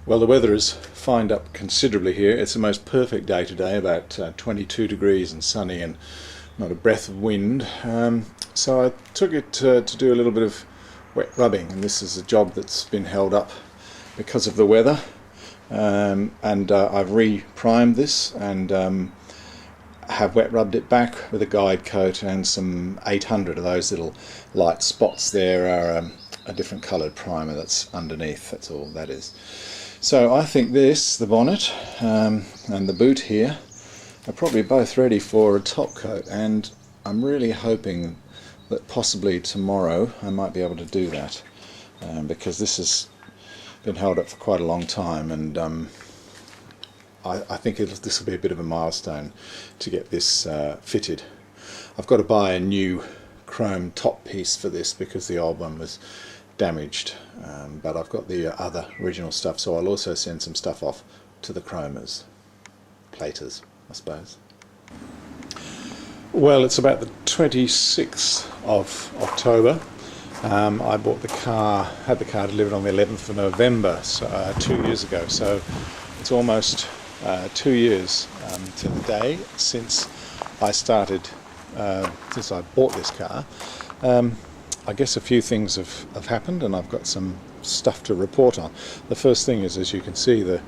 Well, the weather has fined up considerably here. It's the most perfect day today, about 22 degrees and sunny and not a breath of wind. So I took it to do a little bit of wet rubbing, and this is a job that's been held up because of the weather. I've re-primed this and have wet rubbed it back with a guide coat and some 800 of those little light spots there are a different coloured primer that's underneath. That's all that is. So I think this, the bonnet and the boot here, are probably both ready for a top coat, and I'm really hoping that possibly tomorrow I might be able to do that, because this has been held up for quite a long time, and I think this will be a bit of a milestone to get this fitted. I've got to buy a new chrome top piece for this because the old one was damaged, but I've got the other original stuff, so I'll also send some stuff off to the chromers, platers I suppose. Well, it's about the 26th of October. I bought the car, had the car delivered on the 11th of November, so 2 years ago, so it's almost 2 years to the day since I started, since I bought this car. I guess a few things have happened, and I've got some stuff to report on. The first thing is, as you can see, the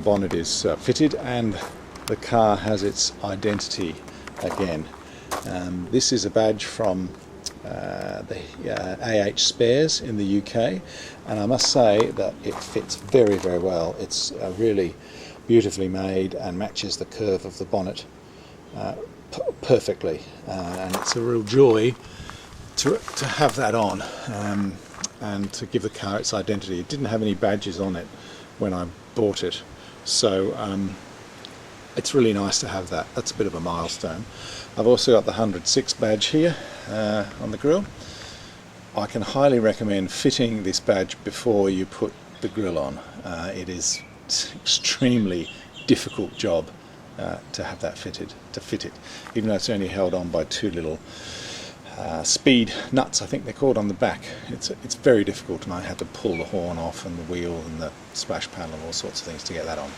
bonnet is fitted and the car has its identity again. This is a badge from the AH Spares in the UK, and I must say that it fits very, very well. It's really beautifully made and matches the curve of the bonnet perfectly, and it's a real joy to have that on and to give the car its identity. It didn't have any badges on it when I bought it, so it's really nice to have that. That's a bit of a milestone. I've also got the 106 badge here on the grille. I can highly recommend fitting this badge before you put the grille on. It is an extremely difficult job to have that fitted, to fit it, even though it's only held on by two little speed nuts, I think they're called, on the back. It's very difficult, and I had to pull the horn off and the wheel and the splash panel and all sorts of things to get that on.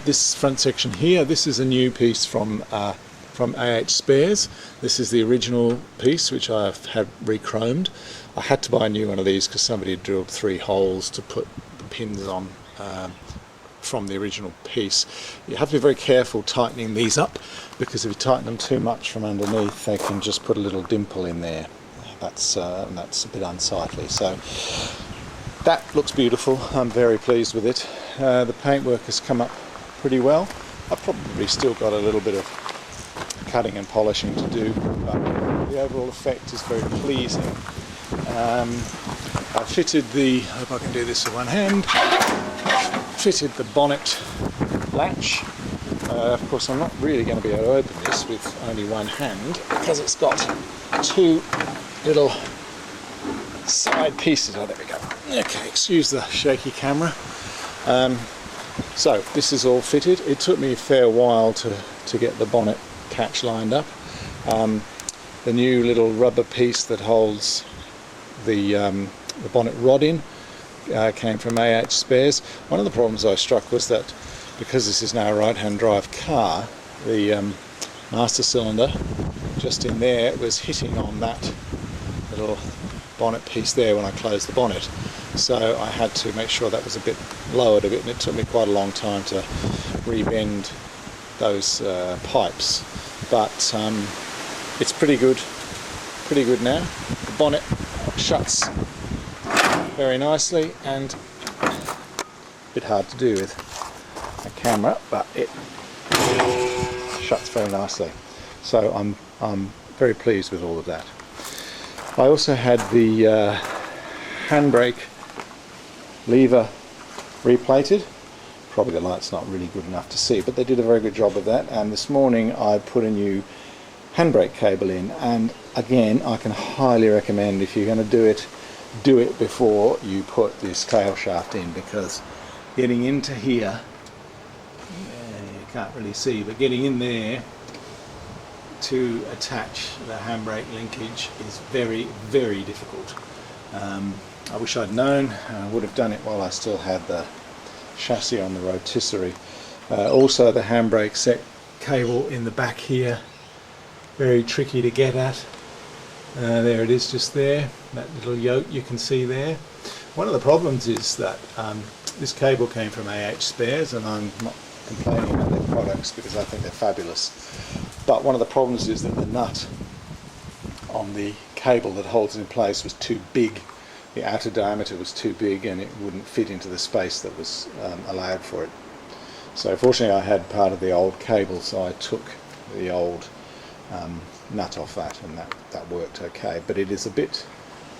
This front section here, this is a new piece from AH Spares. This is the original piece which I've had re-chromed. I had to buy a new one of these because somebody had drilled 3 holes to put the pins on from the original piece. You have to be very careful tightening these up, because if you tighten them too much from underneath, they can just put a little dimple in there. That's a bit unsightly. So that looks beautiful. I'm very pleased with it. The paintwork has come up pretty well. I've probably still got a little bit of cutting and polishing to do, but the overall effect is very pleasing. I fitted the, I hope I can do this with one hand, fitted the bonnet latch. Of course, I'm not really going to be able to open this with only one hand because it's got 2 little side pieces. Oh, there we go. Okay, excuse the shaky camera. So this is all fitted. It took me a fair while to get the bonnet catch lined up. The new little rubber piece that holds the bonnet rod in came from AH Spares. One of the problems I struck was that because this is now a right-hand drive car, the master cylinder just in there was hitting on that little bonnet piece there when I closed the bonnet. So I had to make sure that was a bit lowered a bit, and it took me quite a long time to re-bend those pipes. But it's pretty good now. The bonnet shuts very nicely, and a bit hard to do with a camera, but it shuts very nicely. So I'm very pleased with all of that. I also had the handbrake lever replated. Probably the light's not really good enough to see, but they did a very good job of that. And this morning I put a new handbrake cable in, and again I can highly recommend, if you're going to do it before you put this tail shaft in, because getting into here, you can't really see, but getting in there to attach the handbrake linkage is very, very difficult. I wish I'd known. I would have done it while I still had the chassis on the rotisserie. Also the handbrake set cable in the back here, very tricky to get at. There it is, just there, that little yoke you can see there. One of the problems is that this cable came from AH Spares, and I'm not complaining about their products because I think they're fabulous. But one of the problems is that the nut on the cable that holds it in place was too big. The outer diameter was too big and it wouldn't fit into the space that was allowed for it. So fortunately I had part of the old cable, so I took the old nut off that, and that worked okay. But it is a bit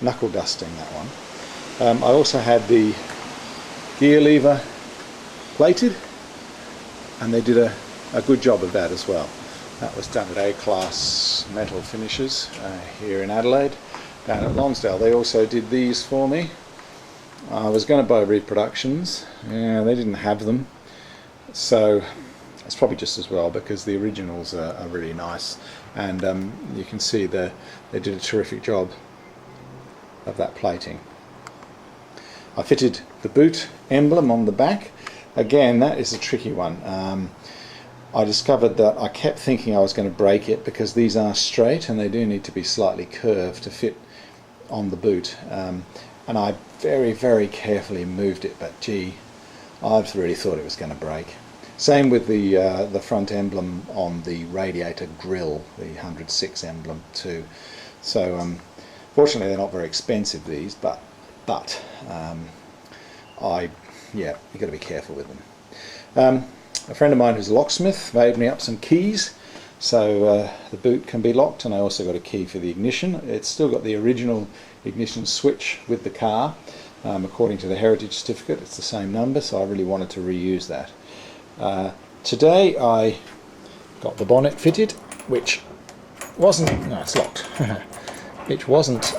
knuckle dusting, that one. I also had the gear lever plated, and they did a good job of that as well. That was done at A-Class Metal Finishes here in Adelaide. Down at Lonsdale they also did these for me. I was going to buy reproductions, they didn't have them, so it's probably just as well because the originals are really nice, and you can see they did a terrific job of that plating. I fitted the boot emblem on the back. Again, that is a tricky one. I discovered that I kept thinking I was going to break it because these are straight and they do need to be slightly curved to fit on the boot, and I very carefully moved it, but gee, I really thought it was going to break. Same with the front emblem on the radiator grille, the 106 emblem too. So fortunately they're not very expensive, these, but you've got to be careful with them. A friend of mine who's a locksmith made me up some keys, so the boot can be locked, and I also got a key for the ignition. It's still got the original ignition switch with the car. According to the heritage certificate, it's the same number, so I really wanted to reuse that. Today I got the bonnet fitted, which wasn't, no, it's locked, which wasn't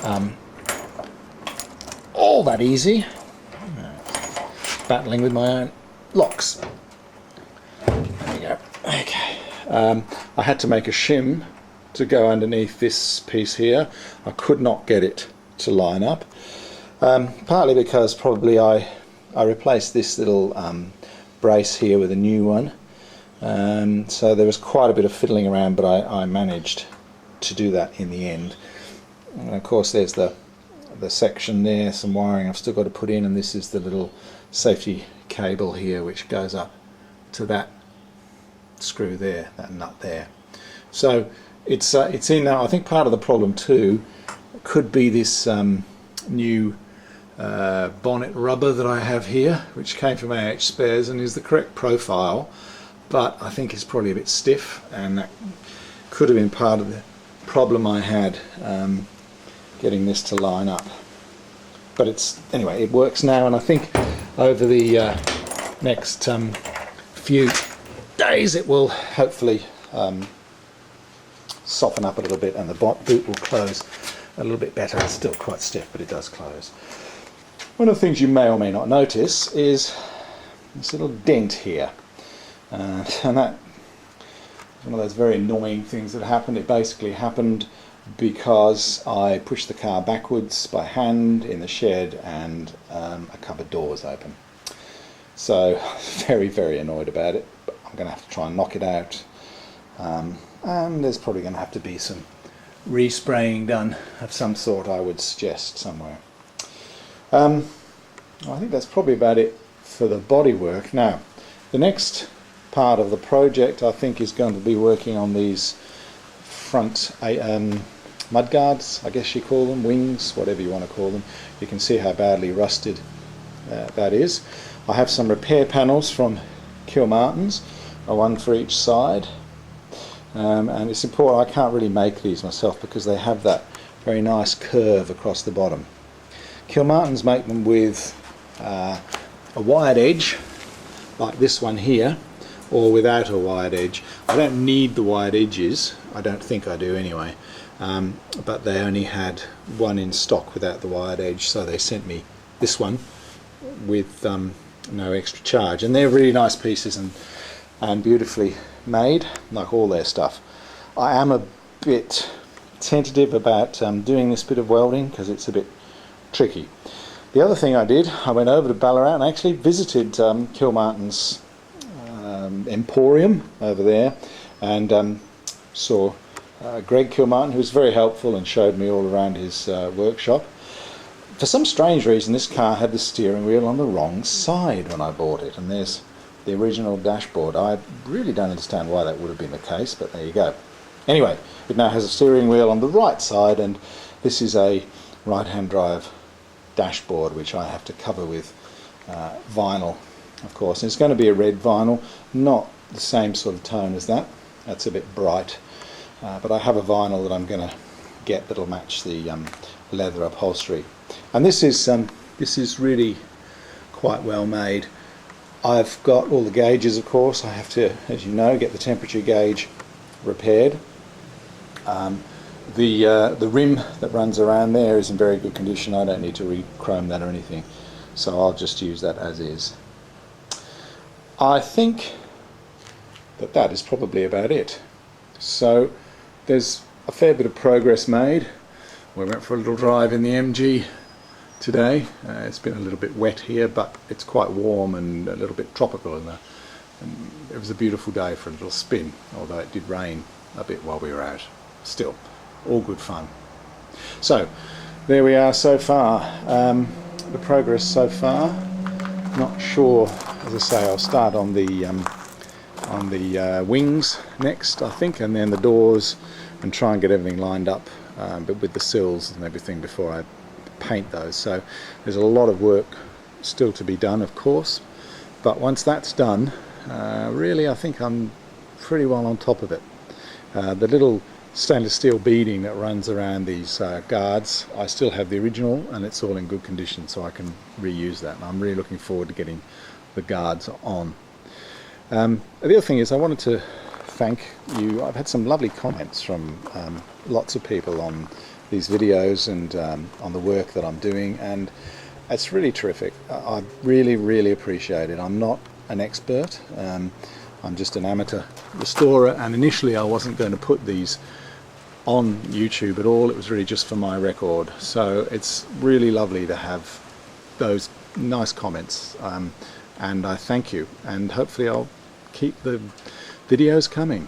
all that easy. Battling with my own locks. There we go. Okay. I had to make a shim to go underneath this piece here. I could not get it to line up. Partly because probably I replaced this little brace here with a new one. So there was quite a bit of fiddling around, but I managed to do that in the end. And of course there's the section there, some wiring I've still got to put in, and this is the little safety cable here which goes up to that screw there, that nut there. So it's in now. I think part of the problem too could be this new bonnet rubber that I have here, which came from AH Spares and is the correct profile, but I think it's probably a bit stiff, and that could have been part of the problem I had getting this to line up. But anyway, it works now, and I think over the next few days it will hopefully soften up a little bit, and the boot will close a little bit better. It's still quite stiff, but it does close. One of the things you may or may not notice is this little dent here, and that is one of those very annoying things that happened. It basically happened because I pushed the car backwards by hand in the shed, and a cupboard door was open. So very annoyed about it, but I'm going to have to try and knock it out, and there's probably going to have to be some respraying done of some sort, I would suggest, somewhere. I think that's probably about it for the bodywork. Now the next part of the project I think is going to be working on these front mudguards, I guess you call them, wings, whatever you want to call them. You can see how badly rusted that is. I have some repair panels from Kilmartin's, one for each side, and it's important. I can't really make these myself because they have that very nice curve across the bottom. Kilmartin's make them with a wired edge like this one here, or without a wired edge. I don't need the wired edges, I don't think I do anyway, but they only had one in stock without the wired edge, so they sent me this one with no extra charge, and they're really nice pieces and beautifully made, like all their stuff. I am a bit tentative about doing this bit of welding because it's a bit tricky. The other thing I did, I went over to Ballarat and actually visited Kilmartin's Emporium over there, and saw Greg Kilmartin, who was very helpful and showed me all around his workshop. For some strange reason, this car had the steering wheel on the wrong side when I bought it, and there's the original dashboard. I really don't understand why that would have been the case, but there you go. Anyway, it now has a steering wheel on the right side, and this is a right-hand drive dashboard, which I have to cover with vinyl, of course. And it's going to be a red vinyl, not the same sort of tone as that. That's a bit bright, but I have a vinyl that I'm going to get that'll match the leather upholstery. And this is really quite well made. I've got all the gauges, of course. I have to, as you know, get the temperature gauge repaired. The rim that runs around there is in very good condition. I don't need to re-chrome that or anything, so I'll just use that as is. I think that is probably about it. So there's a fair bit of progress made. We went for a little drive in the MG today. It's been a little bit wet here, but it's quite warm and a little bit tropical, and it was a beautiful day for a little spin, although it did rain a bit while we were out. Still, all good fun. So there we are so far. The progress so far, not sure. As I say, I'll start on the wings next, I think, and then the doors, and try and get everything lined up, but with the sills and everything before I paint those. So there's a lot of work still to be done, of course, but once that's done, really I think I'm pretty well on top of it. The little stainless steel beading that runs around these guards, I still have the original, and it's all in good condition, so I can reuse that, and I'm really looking forward to getting the guards on. The other thing is, I wanted to thank you. I've had some lovely comments from lots of people on these videos and on the work that I'm doing, and it's really terrific. I really appreciate it. I'm not an expert. I'm just an amateur restorer, and initially I wasn't going to put these on YouTube at all. It was really just for my record. So it's really lovely to have those nice comments, and I thank you, and hopefully I'll keep the videos coming.